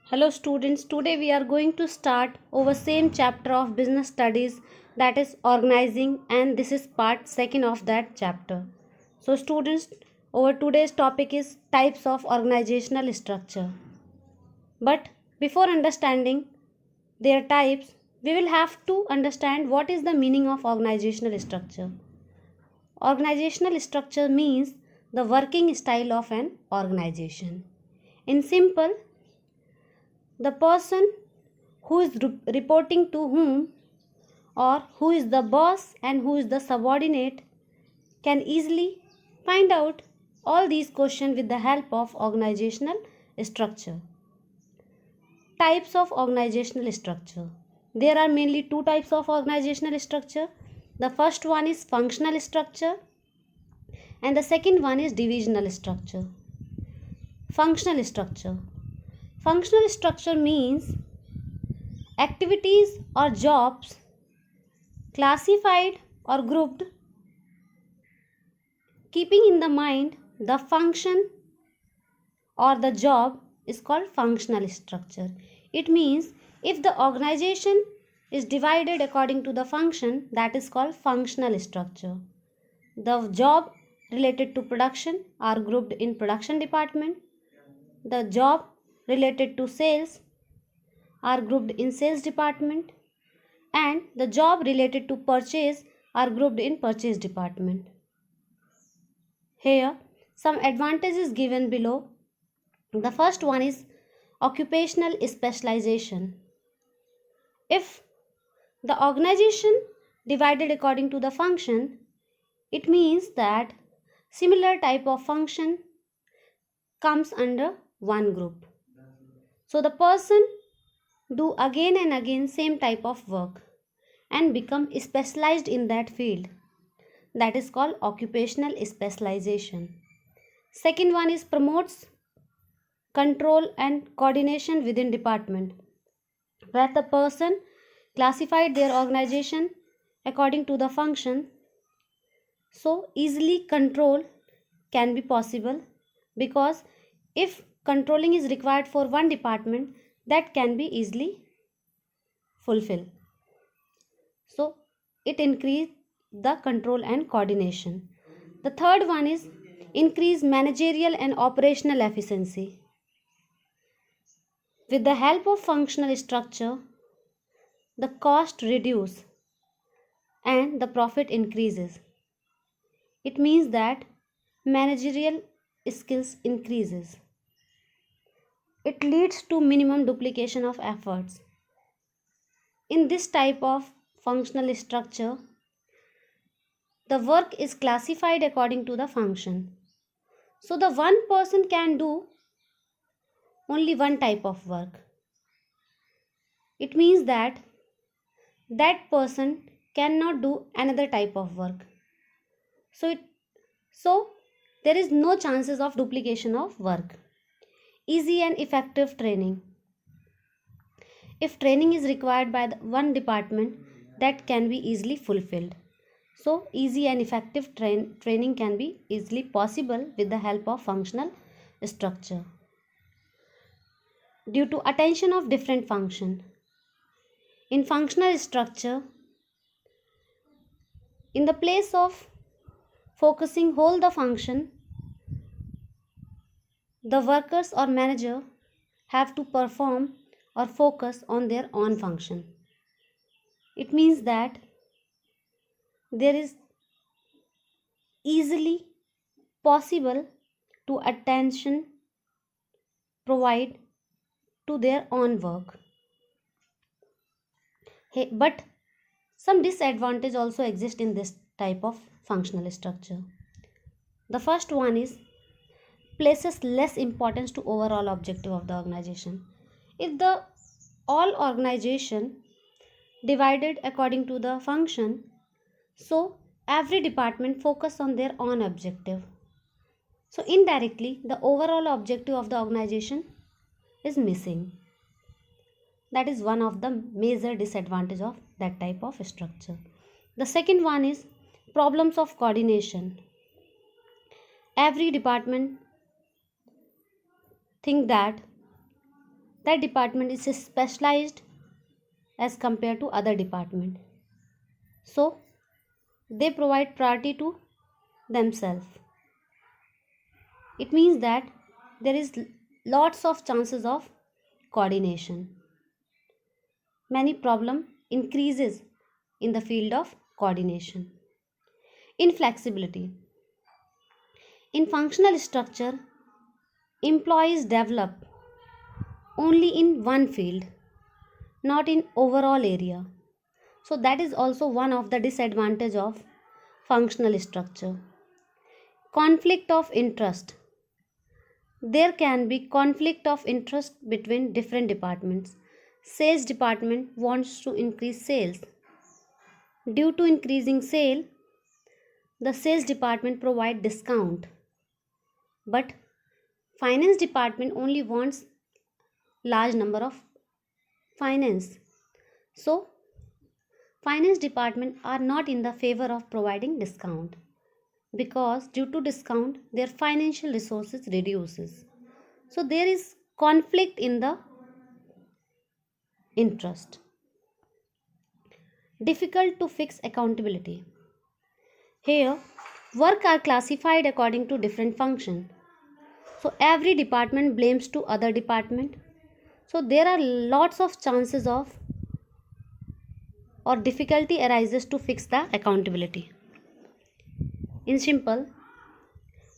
Hello students, today we are going to start our same chapter of business studies, that is organizing, and this is part second of that chapter. So students, our today's topic is types of organizational structure. But before understanding their types, we will have to understand what is the meaning of organizational structure. Organizational structure means the working style of an organization. In simple, the person who is reporting to whom, or who is the boss and who is the subordinate, can easily find out all these questions with the help of organizational structure. Types of organizational structure. There are mainly two types of organizational structure. The first one is functional structure and the second one is divisional structure. Functional structure. Functional structure means activities or jobs classified or grouped keeping in the mind the function or the job is called functional structure. It means if the organization is divided according to the function, that is called functional structure. The job related to production are grouped in production department. The job related to sales are grouped in sales department, and the job related to purchase are grouped in purchase department. Here some advantages given below. The first one is occupational specialization. If the organization divided according to the function, it means that similar type of function comes under one group. So the person do again and again same type of work and become specialized in that field. That is called occupational specialization. Second one is promotes control and coordination within department, where the person classified their organization according to the function, so easily control can be possible, because if controlling is required for one department, that can be easily fulfilled. So it increase the control and coordination. The third one is increase managerial and operational efficiency. With the help of functional structure, the cost reduce and the profit increases. It means that managerial skills increases. It leads to minimum duplication of efforts. In this type of functional structure, the work is classified according to the function. So the one person can do only one type of work. It means that that person cannot do another type of work. So there is no chances of duplication of work. Easy and effective training. If training is required by the one department, that can be easily fulfilled. So easy and effective training can be easily possible with the help of functional structure. Due to attention of different function. In functional structure, in the place of focusing whole the function, the workers or manager have to perform or focus on their own function. It means that there is easily possible to attention provide to their own work. But some disadvantage also exist in this type of functional structure. The first one is places less importance to overall objective of the organization. If the all organization divided according to the function, so every department focus on their own objective. So indirectly the overall objective of the organization is missing. That is one of the major disadvantage of that type of structure. The second one is problems of coordination. Every department think that that department is specialized as compared to other department. So they provide priority to themselves. It means that there is lots of chances of coordination. Many problem increases in the field of coordination. Inflexibility. In functional structure, employees develop only in one field, not in overall area. So that is also one of the disadvantage of functional structure. Conflict of interest. There can be conflict of interest between different departments. Sales department wants to increase sales. Due to increasing sale, the sales department provide discount. But finance department only wants large number of finance. So finance department are not in the favor of providing discount, because due to discount their financial resources reduces. So there is conflict in the interest. Difficult to fix accountability. Here work are classified according to different function. So every department blames to other department. So there are lots of chances of or difficulty arises to fix the accountability. In simple,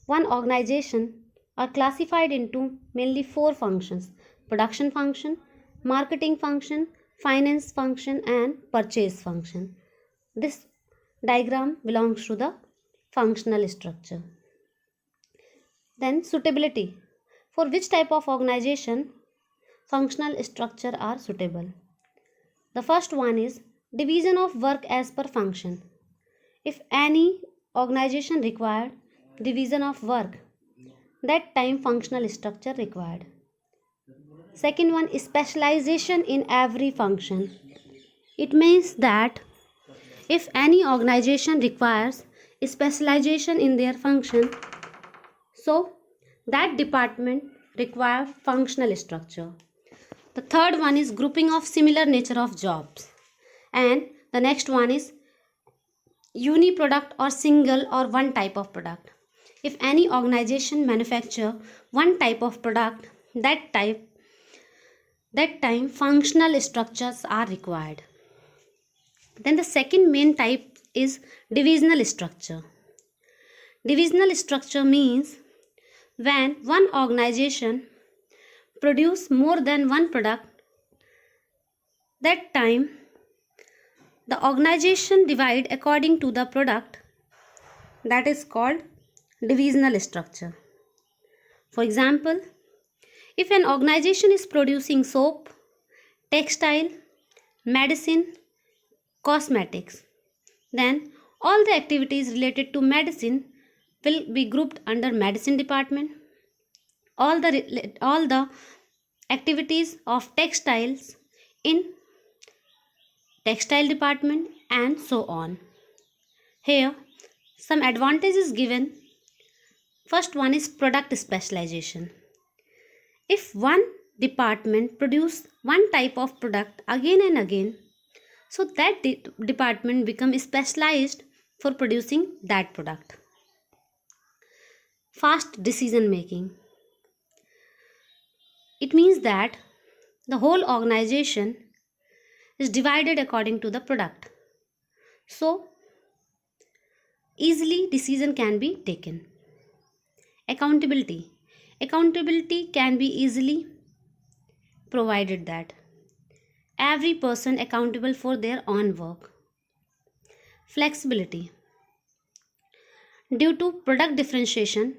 one organization are classified into mainly four functions: production function, marketing function, finance function, and purchase function. This diagram belongs to the functional structure. Then suitability. For which type of organization functional structure are suitable? The first one is division of work as per function. If any organization required division of work, that time functional structure required. Second one is specialization in every function. It means that if any organization requires specialization in their function, so that department requires functional structure. The third one is grouping of similar nature of jobs. And the next one is uni product or single or one type of product. If any organization manufacture one type of product, that time functional structures are required. Then the second main type is divisional structure. Divisional structure means when one organization produce more than one product, that time the organization divide according to the product, that is called divisional structure. For example, if an organization is producing soap, textile, medicine, cosmetics, then all the activities related to medicine will be grouped under medicine department. All the activities of textiles in textile department, and so on. Here some advantages given. First one is product specialization. If one department produce one type of product again and again, so that department becomes specialized for producing that product. Fast decision making. It means that the whole organization is divided according to the product. So easily decision can be taken. Accountability. Accountability can be easily provided that every person accountable for their own work. Flexibility. Due to product differentiation,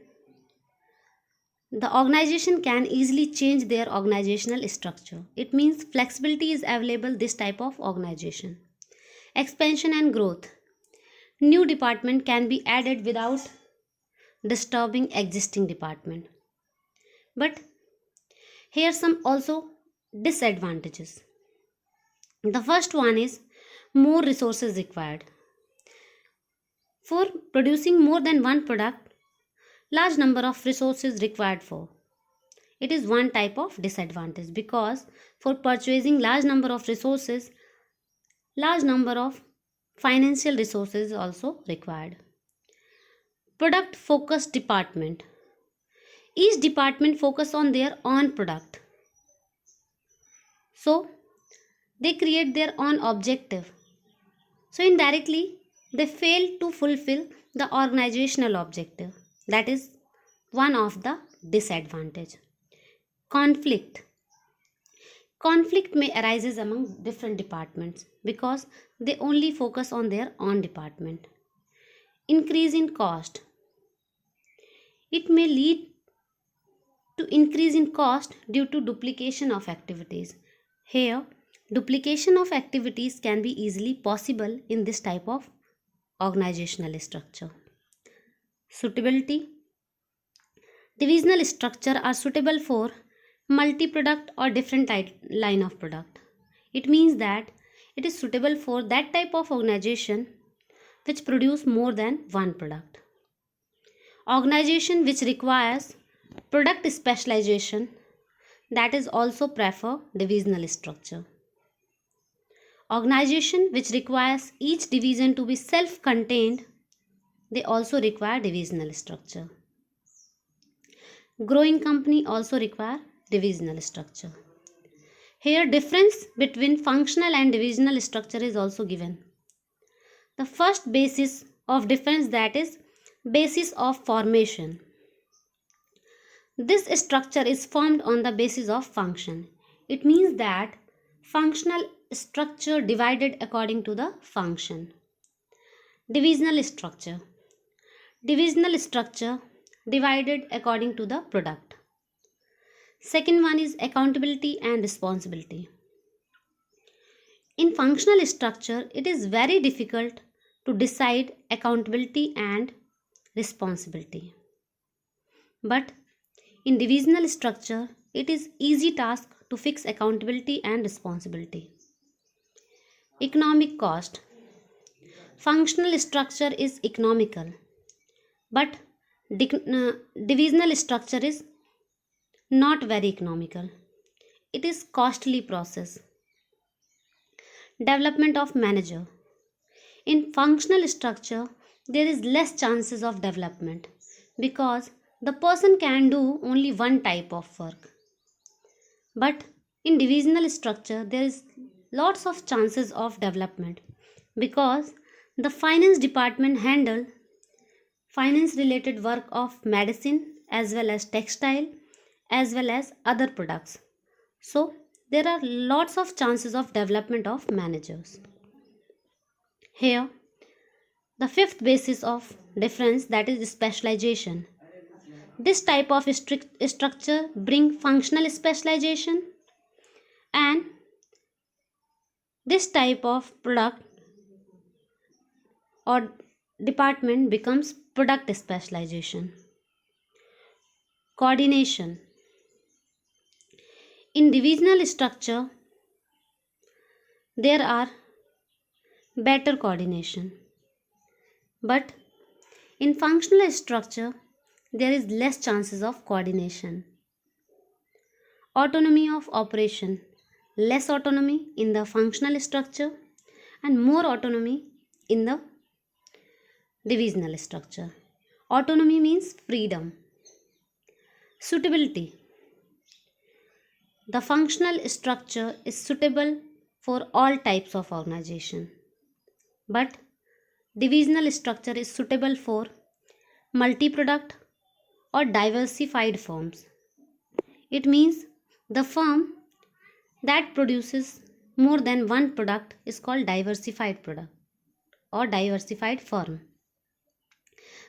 the organization can easily change their organizational structure. It means flexibility is available this type of organization. Expansion and growth. New department can be added without disturbing existing department. But here are some also disadvantages. The first one is more resources required. For producing more than one product, large number of resources required for. it is one type of disadvantage, because for purchasing large number of resources, large number of financial resources is also required. Product focused department. Each department focus on their own product. So they create their own objective. So indirectly they fail to fulfill the organizational objective. That is one of the disadvantage. Conflict. Conflict may arise among different departments because they only focus on their own department. Increase in cost. It may lead to increase in cost due to duplication of activities. Here, duplication of activities can be easily possible in this type of organizational structure. Suitability. Divisional structure are suitable for multi-product or different line of product. It means that it is suitable for that type of organization which produce more than one product. Organization which requires product specialization, that is also prefer divisional structure. Organization which requires each division to be self-contained, they also require divisional structure. Growing company also require divisional structure. Here difference between functional and divisional structure is also given. The first basis of difference, that is basis of formation. This structure is formed on the basis of function. It means that functional structure divided according to the function. Divisional structure. Divisional structure divided according to the product. Second one is accountability and responsibility. In functional structure, it is very difficult to decide accountability and responsibility. But in divisional structure, it is easy task to fix accountability and responsibility. Economic cost. Functional structure is economical, but divisional structure is not very economical. It is costly process. Development of manager. In functional structure, there is less chances of development because the person can do only one type of work. But in divisional structure, there is lots of chances of development because the finance department handle finance related work of medicine as well as textile as well as other products. So there are lots of chances of development of managers. Here the fifth basis of difference, that is specialization. This type of structure bring functional specialization, and this type of product or department becomes product specialization. Coordination. In divisional structure, there are better coordination, but in functional structure, there is less chances of coordination. Autonomy of operation. Less autonomy in the functional structure and more autonomy in the divisional structure. Autonomy means freedom. Suitability. The functional structure is suitable for all types of organization, but divisional structure is suitable for multi-product or diversified firms. It means the firm that produces more than one product is called diversified product or diversified firm.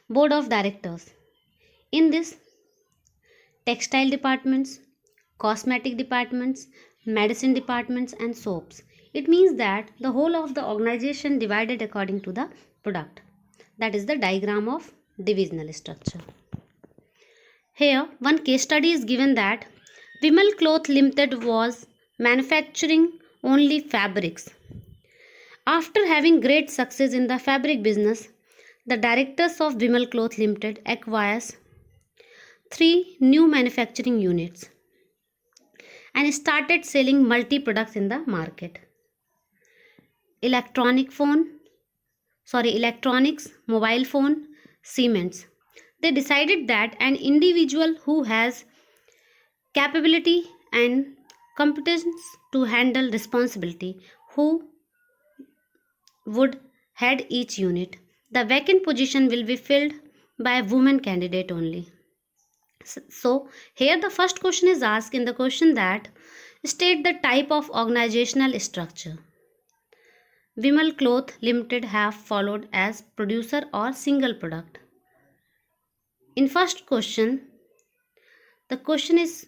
Board of directors. In this, textile departments, cosmetic departments, medicine departments and soaps. It means that the whole of the organization divided according to the product. That is the diagram of divisional structure. Here one case study is given that Vimal Cloth Limited was manufacturing only fabrics. After having great success in the fabric business, the directors of Vimal Cloth Limited acquires 3 new manufacturing units. and started selling multi-products in the market. Electronics, mobile phone, cements. They decided that an individual who has capability and competence to handle responsibility who would head each unit. The vacant position will be filled by a woman candidate only. So, here the first question is asked in the question that state the type of organizational structure. Vimal Cloth Limited have followed as producer or single product. In first question, the question is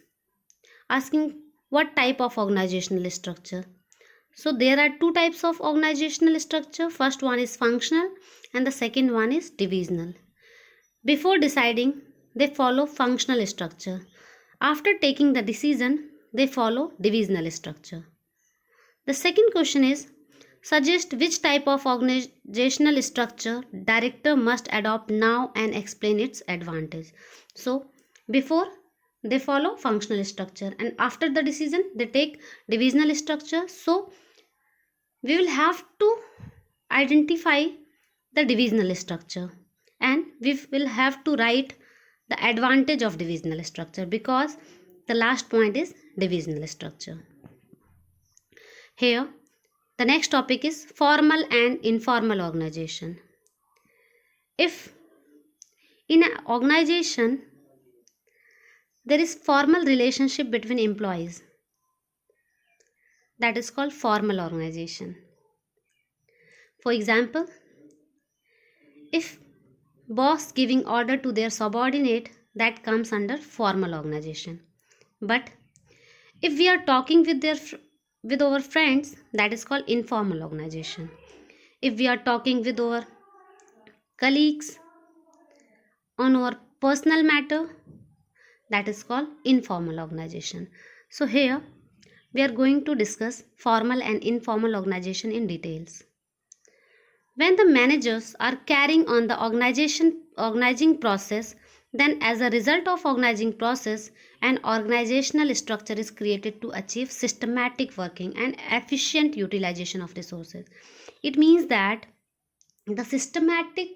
asking what type of organizational structure. So there are two types of organizational structure. First one is functional and the second one is divisional. Before deciding, they follow functional structure. After taking the decision, they follow divisional structure. The second question is suggest which type of organizational structure director must adopt now and explain its advantage. So before they follow functional structure and after the decision they take divisional structure. So we will have to identify the divisional structure and we will have to write the advantage of divisional structure because the last point is divisional structure. Here the next topic is formal and informal organization. If in an organization there is formal relationship between employees, that is called formal organization. For example, if boss giving order to their subordinate, that comes under formal organization. But if we are talking with our friends, that is called informal organization. If we are talking with our colleagues on our personal matter, that is called informal organization. So here we are going to discuss formal and informal organization in details. When the managers are carrying on the organizing process, then as a result of organizing process, an organizational structure is created to achieve systematic working and efficient utilization of resources. It means that the systematic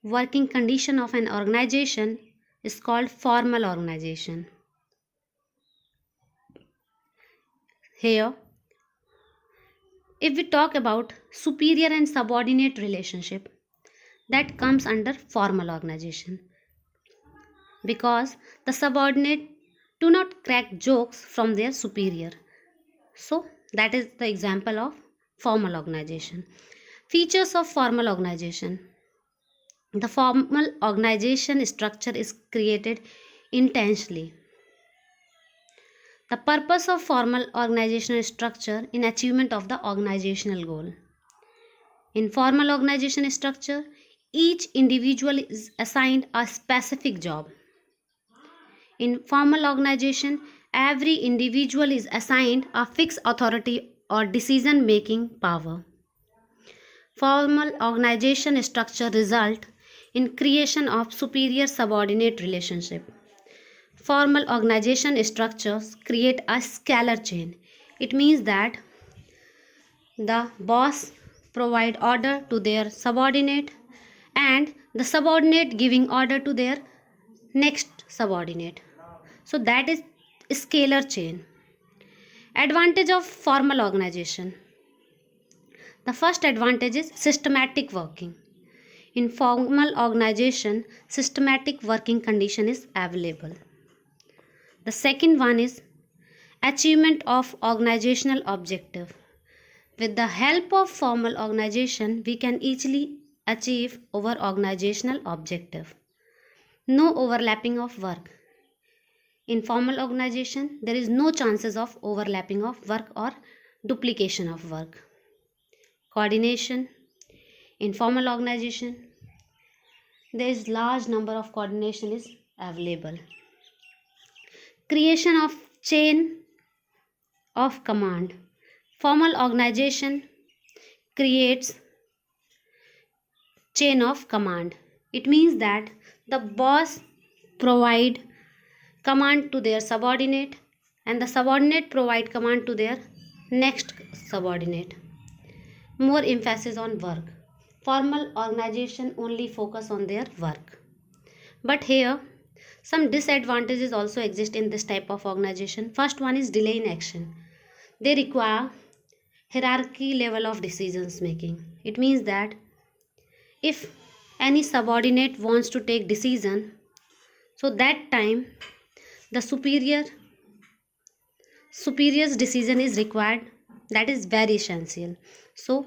working condition of an organization is called formal organization. Here, if we talk about superior and subordinate relationship, that comes under formal organization because the subordinate do not crack jokes from their superior. So that is the example of formal organization. Features of formal organization. The formal organization structure is created intentionally. The purpose of formal organizational structure in achievement of the organizational goal. In formal organization structure, each individual is assigned a specific job. In formal organization, every individual is assigned a fixed authority or decision making power. Formal organization structure result in creation of superior subordinate relationship. Formal organization structures create a scalar chain. It means that the boss provide order to their subordinate and the subordinate giving order to their next subordinate. So that is scalar chain. Advantage of formal organization. The first advantage is systematic working. In formal organization, systematic working condition is available. The second one is achievement of organizational objective. With the help of formal organization, we can easily achieve our organizational objective. No overlapping of work. In formal organization, there is no chances of overlapping of work or duplication of work. Coordination. In formal organization, there is large number of coordination is available. Creation of chain of command. Formal organization creates chain of command. It means that the boss provide command to their subordinate and the subordinate provide command to their next subordinate. More emphasis on work. Formal organization only focus on their work. But here, some disadvantages also exist in this type of organization. First one is delay in action. They require hierarchy level of decisions making. It means that if any subordinate wants to take decision, so that time the superior's decision is required. That is very essential. So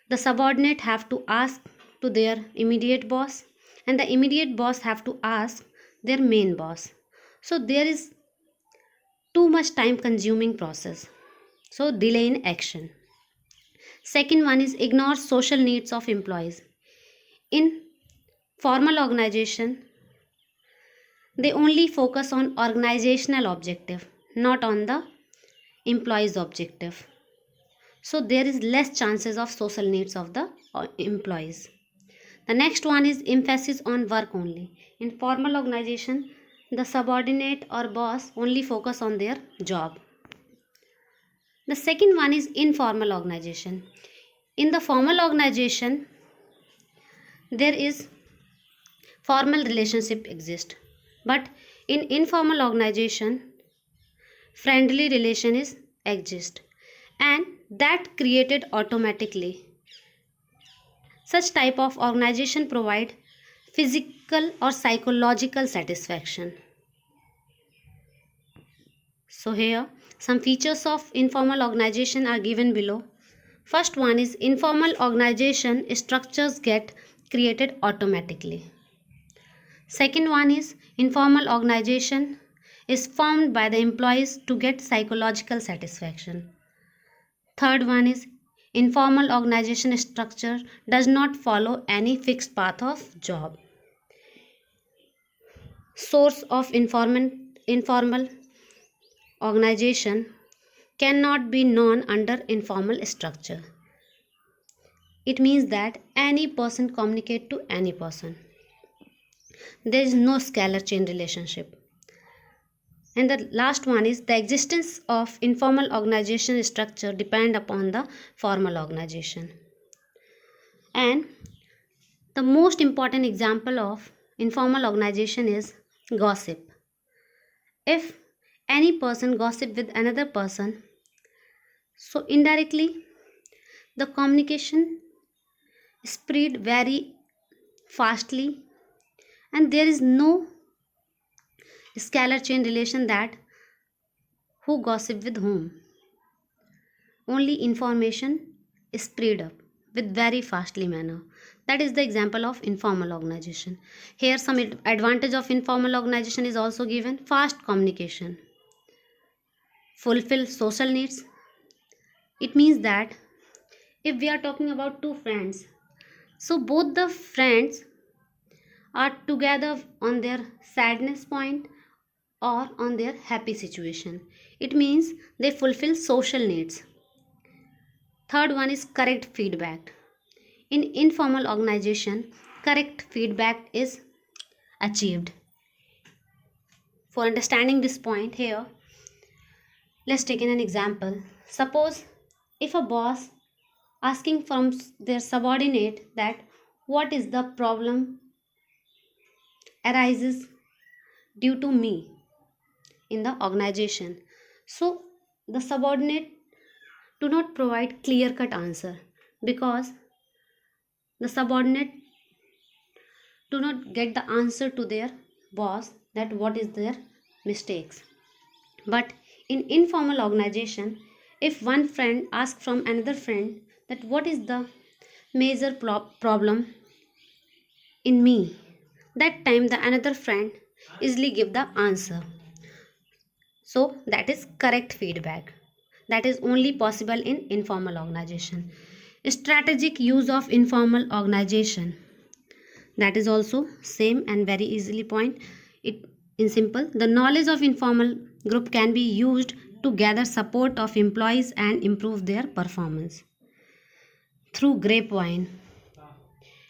the subordinate have to ask to their immediate boss, and the immediate boss have to ask their main boss. So there is too much time consuming process. So delay in action. Second one is ignore social needs of employees. In formal organization, they only focus on organizational objective, not on the employee's objective. So there is less chances of social needs of the employees. The next one is emphasis on work only. In formal organization, the subordinate or boss only focus on their job. The second one is informal organization. In the formal organization, there is formal relationship exist, but in informal organization, friendly relation is exist, and that created automatically. Such type of organization provide physical or psychological satisfaction. So here some features of informal organization are given below. First one is informal organization structures get created automatically. Second one is informal organization is formed by the employees to get psychological satisfaction. Third one is informal organization structure does not follow any fixed path of job. Source of informal organization cannot be known under informal structure. It means that any person communicate to any person. There is no scalar chain relationship. And the last one is the existence of informal organization structure depend upon the formal organization. And the most important example of informal organization is gossip. If any person gossip with another person, so indirectly the communication spread very fastly, and there is no scalar chain relation that who gossip with whom. Only information is spread up with very fastly manner. That is the example of informal organization. Here some advantage of informal organization is also given. Fast communication, fulfill social needs. It means that if we are talking about two friends, so both the friends are together on their sadness point or on their happy situation. It means they fulfill social needs. Third one is correct feedback. In informal organization, correct feedback is achieved. For understanding this point here, let's take in an example. Suppose if a boss asking from their subordinate that what is the problem arises due to me in the organization, so the subordinate do not provide clear cut answer because the subordinate do not get the answer to their boss that what is their mistakes. But in informal organization, if one friend asks from another friend that what is the major problem in me, that time the another friend easily give the answer. So that is correct feedback. That is only possible in informal organization. Strategic use of informal organization, that is also same and very easily point it in simple. The knowledge of informal group can be used to gather support of employees and improve their performance. Through grapevine,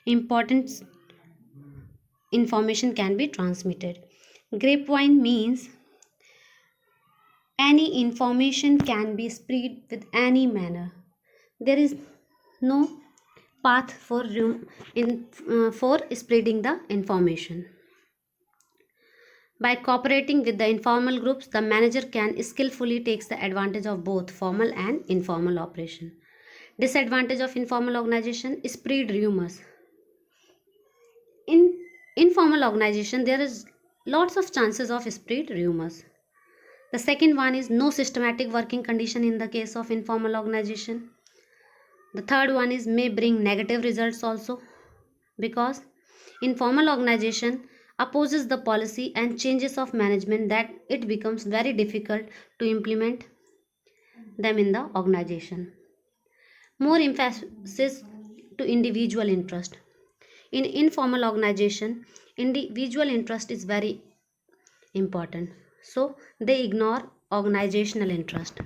important information can be transmitted. Grapevine means any information can be spread with any manner. There is no path for spreading the information. By cooperating with the informal groups, the manager can skillfully take the advantage of both formal and informal operation. Disadvantage of informal organization: spread rumors. In informal organization, there is lots of chances of spread rumors. The second one is no systematic working condition in the case of informal organization. The third one is may bring negative results also, because informal organization opposes the policy and changes of management that it becomes very difficult to implement them in the organization. More emphasis to individual interest. In informal organization, individual interest is very important, so they ignore organizational interest.